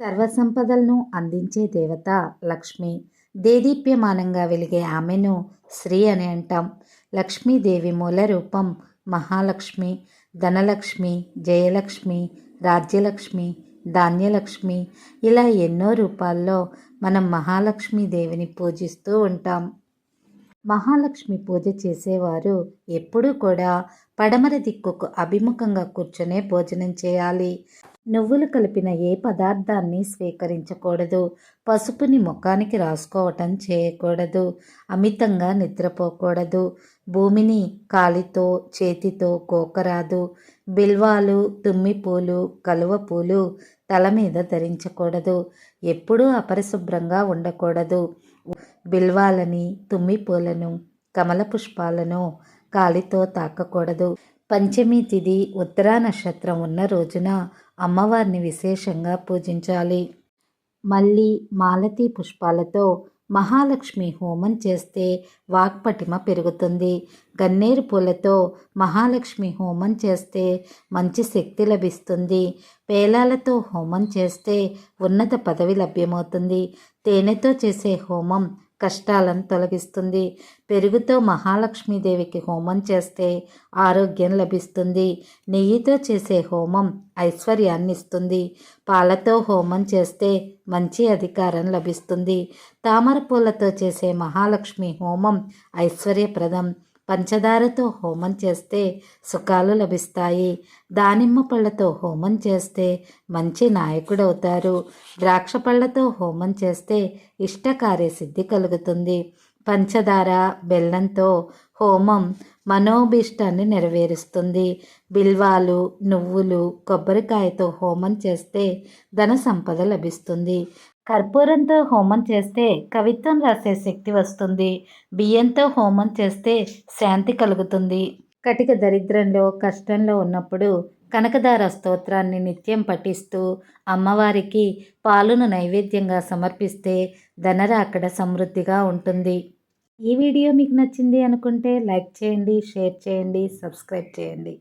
సర్వసంపదలను అందించే దేవత లక్ష్మి. దేదీప్యమానంగా వెలిగే ఆమెను శ్రీ అని అంటాం. లక్ష్మీదేవి మూల రూపం మహాలక్ష్మి, ధనలక్ష్మి, జయలక్ష్మి, రాజ్యలక్ష్మి, ధాన్యలక్ష్మి, ఇలా ఎన్నో రూపాల్లో మనం మహాలక్ష్మీదేవిని పూజిస్తూ ఉంటాం. మహాలక్ష్మి పూజ చేసేవారు ఎప్పుడూ కూడా పడమర దిక్కుకు అభిముఖంగా కూర్చొనే భోజనం చేయాలి. నువ్వులు కలిపిన ఏ పదార్థాన్ని స్వీకరించకూడదు. పసుపుని ముఖానికి రాసుకోవటం చేయకూడదు. అమితంగా నిద్రపోకూడదు. భూమిని కాలితో చేతితో కోకరాదు. బిల్వాలు, తుమ్మిపూలు, కలువ పూలు తల మీద ధరించకూడదు. ఎప్పుడూ అపరిశుభ్రంగా ఉండకూడదు. బిల్వాలని, తుమ్మిపూలను, కమల పుష్పాలను కాలితో తాకకూడదు. పంచమి తిథి ఉత్తరా నక్షత్రం ఉన్న రోజున అమ్మవారిని విశేషంగా పూజించాలి. మళ్ళీ మాలతీ పుష్పాలతో మహాలక్ష్మి హోమం చేస్తే వాక్పటిమ పెరుగుతుంది. గన్నేరు పూలతో మహాలక్ష్మి హోమం చేస్తే మంచి శక్తి లభిస్తుంది. పేలాలతో హోమం చేస్తే ఉన్నత పదవి లభ్యమవుతుంది. తేనెతో చేసే హోమం కష్టాలను తొలగిస్తుంది. పెరుగుతో మహాలక్ష్మీదేవికి హోమం చేస్తే ఆరోగ్యం లభిస్తుంది. నెయ్యితో చేసే హోమం ఐశ్వర్యాన్ని ఇస్తుంది. పాలతో హోమం చేస్తే మంచి అధికారం లభిస్తుంది. తామర పూలతో చేసే మహాలక్ష్మి హోమం ఐశ్వర్యప్రదం. పంచదారతో హోమం చేస్తే సుఖాలు లభిస్తాయి. దానిమ్మ పళ్ళతో హోమం చేస్తే మంచి నాయకుడవుతారు. ద్రాక్ష పళ్ళతో హోమం చేస్తే ఇష్టకార్యసిద్ధి కలుగుతుంది. పంచదార, బెల్లంతో హోమం మనోభీష్టాన్ని నెరవేరుస్తుంది. బిల్వాలు, నువ్వులు, కొబ్బరికాయతో హోమం చేస్తే ధన సంపద లభిస్తుంది. కర్పూరంతో హోమం చేస్తే కవిత్వం రాసే శక్తి వస్తుంది. బియ్యంతో హోమం చేస్తే శాంతి కలుగుతుంది. కటిక దరిద్రంలో కష్టంలో ఉన్నప్పుడు కనకదార స్తోత్రాన్ని నిత్యం పఠిస్తూ అమ్మవారికి పాలును నైవేద్యంగా సమర్పిస్తే ధనరాకడ సమృద్ధిగా ఉంటుంది. ఈ వీడియో మీకు నచ్చింది అనుకుంటే లైక్ చేయండి, షేర్ చేయండి, సబ్స్క్రైబ్ చేయండి.